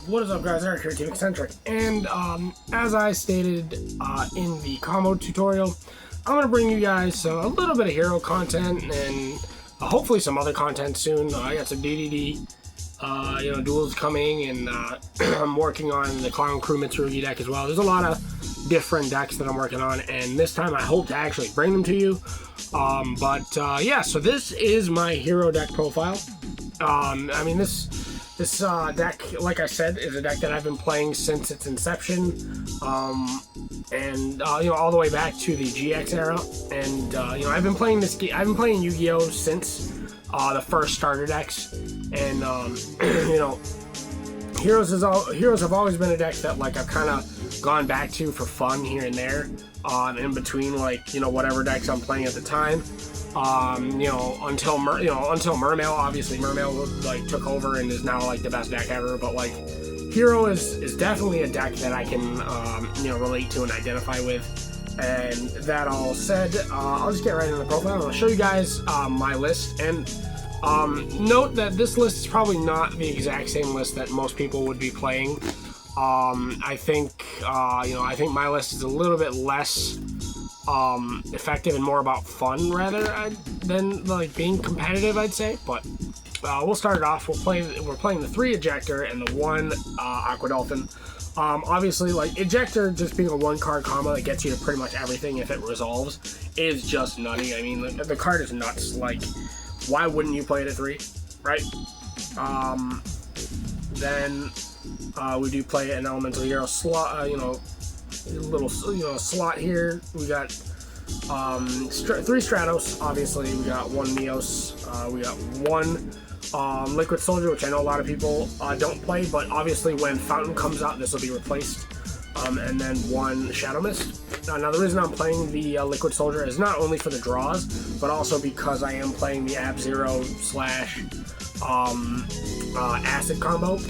What is up, guys? Eric here, Team Eccentric, and as I stated in the combo tutorial, I'm going to bring you guys a little bit of hero content and hopefully some other content soon. I got some DDD, duels coming, and I'm working on the Clown Crew Mitsurugi deck as well. There's a lot of different decks that I'm working on, and this time I hope to actually bring them to you. Yeah, so this is my hero deck profile. This deck, like I said, is a deck that I've been playing since its inception, all the way back to the GX era. And I've been playing this. I've been playing Yu-Gi-Oh since the first starter decks, and Heroes have always been a deck that I've kind of gone back to for fun here and there, in between whatever decks I'm playing at the time. Until Mermail, obviously Mermail took over and is now the best deck ever. But Hero is definitely a deck that I can relate to and identify with. And that all said, I'll just get right into the profile. I'll show you guys my list, and note that this list is probably not the exact same list that most people would be playing. I think my list is a little bit less effective and more about fun rather than being competitive, I'd say. But we'll start it off. We're playing the 3 Ejector and the 1 Aqua Dolphin. Obviously, Ejector just being a 1-card combo that gets you to pretty much everything if it resolves is just nutty. I mean, the card is nuts. Why wouldn't you play it at 3, right? Then we do play an Elemental Hero slot. Little slot here. We got 3 Stratos, obviously. We got 1 Neos. We got 1 Liquid Soldier, which I know a lot of people don't play, but obviously when Fountain comes out, this will be replaced. And then 1 Shadow Mist. Now the reason I'm playing the Liquid Soldier is not only for the draws, but also because I am playing the Ab-Zero / Acid combo.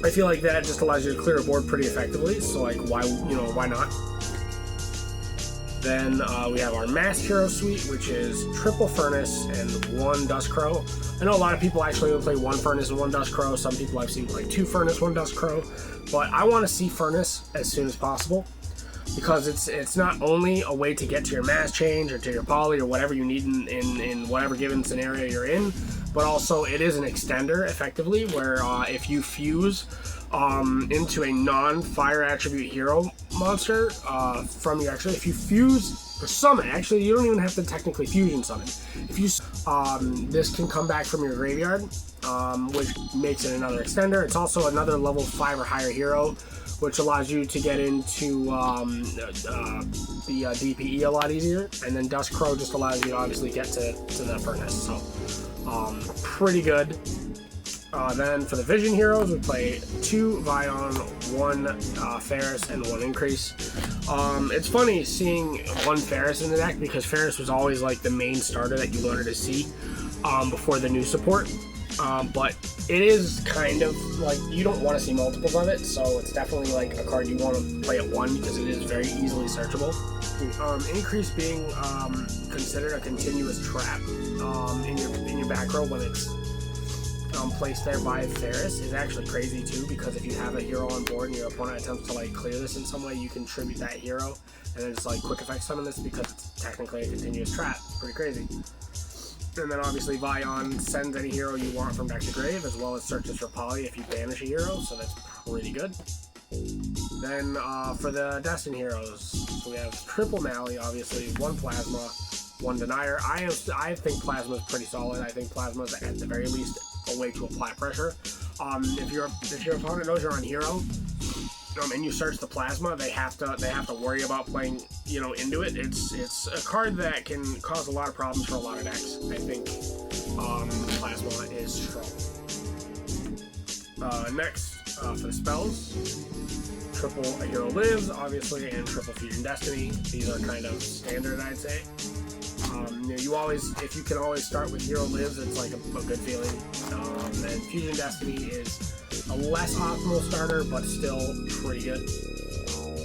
I feel like that just allows you to clear a board pretty effectively, so why not? Then we have our Masked Hero suite, which is triple Furnace and 1 Dust Crow. I know a lot of people actually will play 1 Furnace and 1 Dust Crow. Some people I've seen play 2 Furnace, 1 Dust Crow, but I want to see Furnace as soon as possible, because it's not only a way to get to your mass change or to your poly or whatever you need in whatever given scenario you're in, but also it is an extender effectively, where if you fuse into a non-fire attribute hero monster from your if you fuse or summon, actually you don't even have to technically fusion summon. If you this can come back from your graveyard, which makes it another extender. It's also another level 5 or higher hero, which allows you to get into the DPE a lot easier. And then Dust Crow just allows you to obviously get to the Furnace. So pretty good. Then for the Vision Heroes, we play 2 Vion, 1 Ferris, and 1 Increase. It's funny seeing 1 Ferris in the deck, because Ferris was always the main starter that you wanted to see before the new support. But it is kind of you don't want to see multiples of it, so it's definitely a card you want to play at 1, because it is very easily searchable. Increase being considered a continuous trap in your back row when it's placed there by Ferris is actually crazy too, because if you have a hero on board and your opponent attempts to clear this in some way, you can tribute that hero and then just quick effect summon this, because it's technically a continuous trap. It's pretty crazy. And then obviously Vion sends any hero you want from deck to grave, as well as searches for poly if you banish a hero, so that's pretty good. Then for the Destined Heroes, so we have triple Mally, obviously, 1 Plasma, 1 Denier. I think Plasma is pretty solid. I think Plasma is at the very least a way to apply pressure. If your opponent knows you're on hero, and you search the Plasma, they have to worry about playing into it. It's a card that can cause a lot of problems for a lot of decks. I think Plasma is strong. Next for the spells, triple A Hero Lives, obviously, and triple Fusion Destiny. These are kind of standard, I'd say. If you can always start with Hero Lives, it's a good feeling. And Fusion Destiny is a less optimal starter, but still pretty good.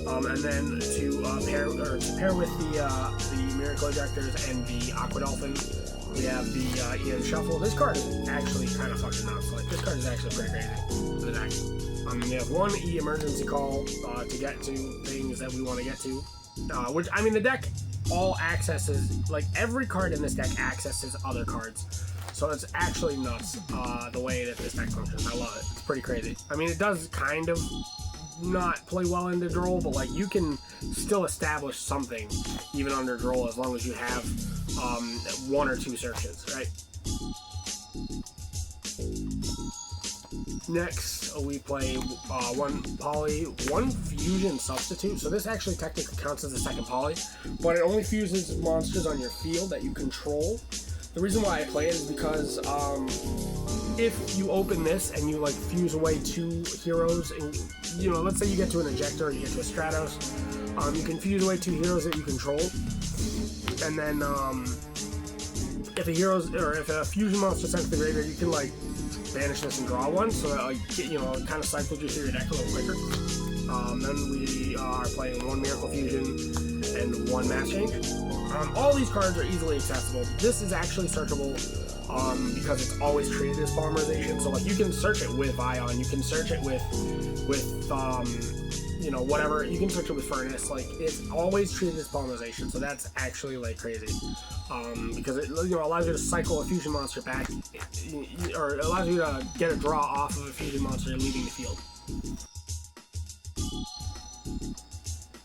And then to pair with the Miracle Ejectors and the Aqua Dolphin, we have the Ian Shuffle. This card is actually kind of fucking nuts. This card is actually pretty crazy for the deck. We have one E emergency call to get to things that we want to get to. Which, I mean, the deck all accesses, like, every card in this deck accesses other cards. So it's actually nuts, the way that this deck functions. I love it. It's pretty crazy. I mean, it does kind of not play well into Droll, but, like, you can still establish something even under Droll as long as you have one or two searches, right? Next, we play one Poly, one Fusion Substitute. So this actually technically counts as a second Poly, but it only fuses monsters on your field that you control. The reason why I play it is because if you open this and you like fuse away two heroes, and you know, let's say you get to an Ejector or you get to a Stratos, you can fuse away two heroes that you control, and then if a fusion monster sent to the graveyard, you can like banish this and draw one, so that, like, you know, it kind of cycles you through your deck a little quicker. Then we are playing one Miracle Fusion and one Match Change. All these cards are easily accessible. This is actually searchable because it's always treated as polymerization. So like you can search it with Ion, you can search it with you know, whatever. You can search it with Furnace. Like it's always treated as polymerization. So that's actually like crazy because it, you know, allows you to cycle a fusion monster back, or it allows you to get a draw off of a fusion monster leaving the field.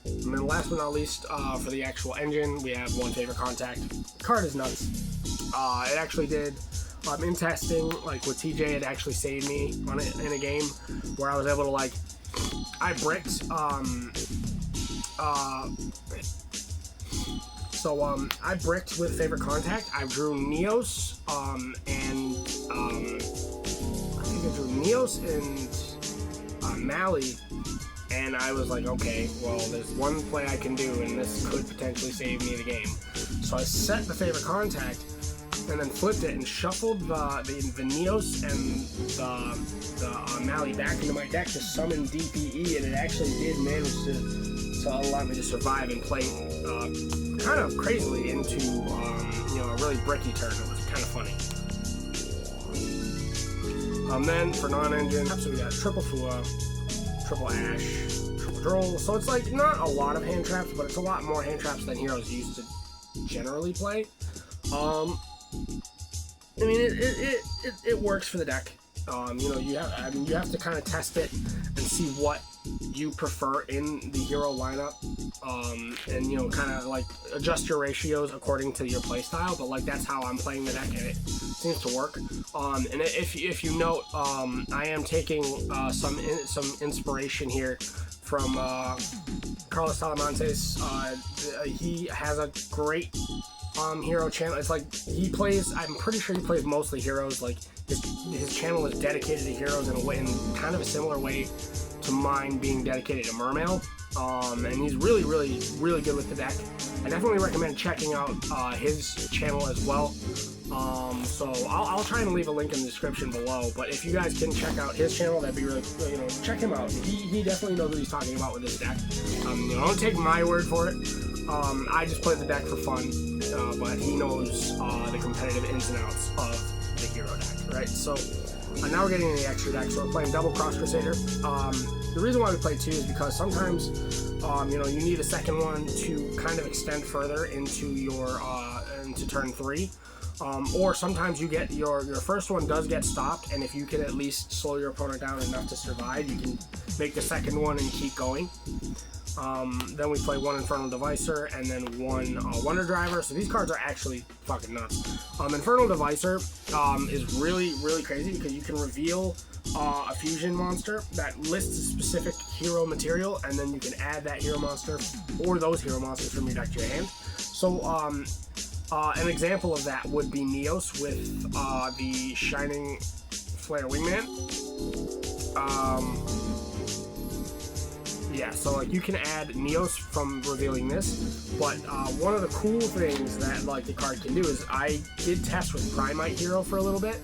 And then last but not least, for the actual engine, we have one Favorite Contact. The card is nuts. It actually did, in testing, like with TJ, it actually saved me on it in a game where I was able to, like, I bricked, I bricked with Favorite Contact. I drew Neos, and, I think I drew Neos and Mally. And I was like, okay, well, there's one play I can do, and this could potentially save me the game. So I set the Favorite Contact, and then flipped it and shuffled the Neos and the Mally back into my deck to summon DPE, and it actually did manage to allow me to survive and play kind of crazily into you know, a really bricky turn. It was kind of funny. Then for non-engine, so we got triple Fua, triple Ash, triple Droll. So it's like not a lot of hand traps, but it's a lot more hand traps than heroes used to generally play. I mean, it works for the deck. You know, you have to kind of test it and see what you prefer in the hero lineup, and you know, kind of like adjust your ratios according to your play style. But like that's how I'm playing the deck, and it seems to work. And if you note, I am taking some inspiration here from Carlos Talamantes. He has a great hero channel. It's like he plays, I'm pretty sure he plays mostly heroes. Like his channel is dedicated to heroes in a way, in kind of a similar way to mine being dedicated to Mermail. And he's really good with the deck. I definitely recommend checking out his channel as well. So I'll try and leave a link in the description below, but if you guys can check out his channel, that'd be really, you know, check him out. He definitely knows what he's talking about with this deck. You know, don't take my word for it. I just play the deck for fun, but he knows the competitive ins and outs of the hero deck, right? So now we're getting into the extra deck. So we're playing double Cross Crusader. The reason why we play two is because sometimes you know, you need a second one to kind of extend further into your into turn 3. Or sometimes you get your first one does get stopped, and if you can at least slow your opponent down enough to survive, you can make the second one and keep going. Then we play one Infernal Devicer and then one Wonder Driver. So these cards are actually fucking nuts. Infernal Devicer is really crazy because you can reveal a fusion monster that lists a specific hero material, and then you can add that hero monster or those hero monsters from your deck to your hand. So an example of that would be Neos with the Shining Flare Wingman. Yeah, so like you can add Neos from revealing this, but one of the cool things that like the card can do is I did test with Primite Hero for a little bit,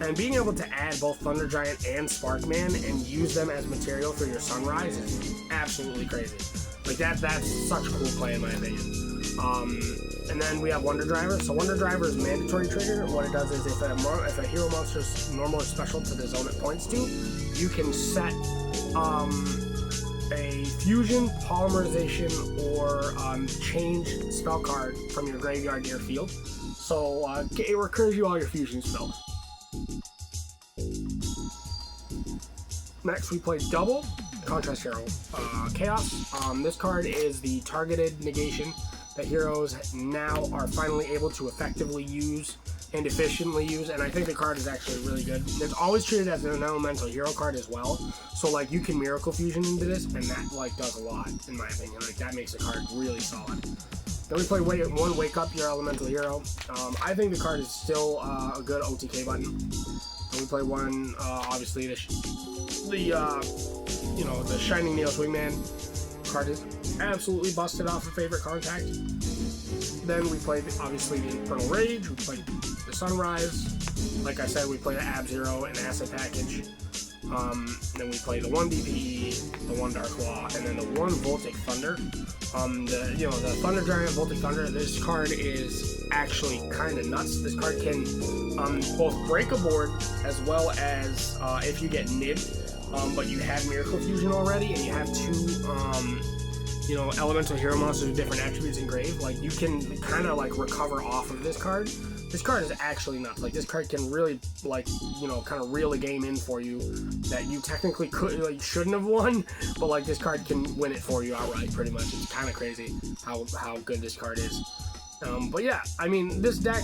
and being able to add both Thunder Giant and Sparkman and use them as material for your Sunrise is absolutely crazy. Like that's such cool play in my opinion. And then we have Wonder Driver. So Wonder Driver is mandatory trigger. What it does is if a hero monster is normal or special to the zone it points to, you can set a fusion, polymerization, or change spell card from your graveyard to your field. So it recurs you all your fusion spells. Next, we play double Contrast Hero Chaos. This card is the targeted negation that heroes now are finally able to effectively use and efficiently use, and I think the card is actually really good. It's always treated as an elemental hero card as well, so like you can Miracle Fusion into this, and that like does a lot in my opinion. Like that makes the card really solid. Then we play one Wake Up Your Elemental Hero. I think the card is still a good OTK button. And we play one, obviously the Shining Needle Swingman card is absolutely busted off of Favorite Contact. Then we play obviously the Infernal Rage. We play the Sunrise. Like I said, we play the Ab-Zero and Acid Package. Then we play the 1 DPE, the 1 Dark Claw, and then the 1 Voltic Thunder. The Thunder Giant Voltic Thunder. This card is actually kind of nuts. This card can both break a board as well as if you get nibbed, but you have Miracle Fusion already, and you have 2 elemental hero monsters with different attributes engraved. Like you can kind of like recover off of this card. This card is actually nuts. Like this card can really kind of reel a game in for you that you technically shouldn't have won, but like this card can win it for you outright pretty much. It's kind of crazy how good this card is. But yeah, I mean, this deck,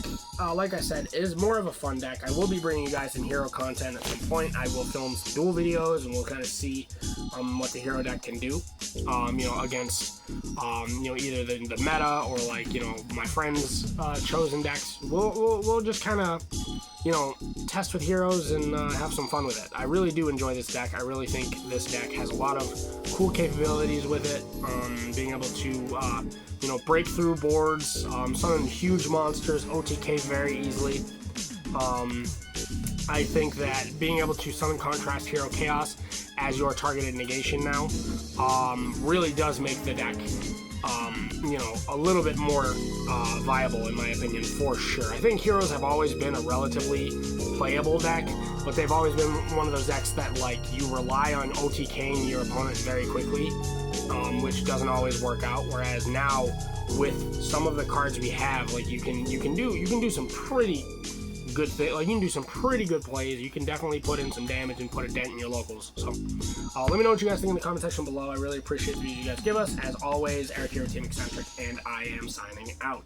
like I said, is more of a fun deck. I will be bringing you guys some hero content at some point. I will film some duel videos, and we'll kind of see what the hero deck can do, against, either the meta or like, my friends' chosen decks. We'll just kind of, test with heroes and have some fun with it. I really do enjoy this deck. I really think this deck has a lot of cool capabilities with it. Being able to, break through boards, summon huge monsters, OTK very easily. I think that being able to summon Contrast Hero Chaos as your targeted negation now really does make the deck a little bit more viable in my opinion, for sure. I think heroes have always been a relatively playable deck, but they've always been one of those decks that like you rely on OTKing your opponent very quickly, which doesn't always work out. Whereas now with some of the cards we have, like you can do some pretty good thing. Like you can do some pretty good plays. You can definitely put in some damage and put a dent in your locals. So let me know what you guys think in the comment section below. I really appreciate the views you guys give us. As always, Eric here with Team Eccentric, and I am signing out.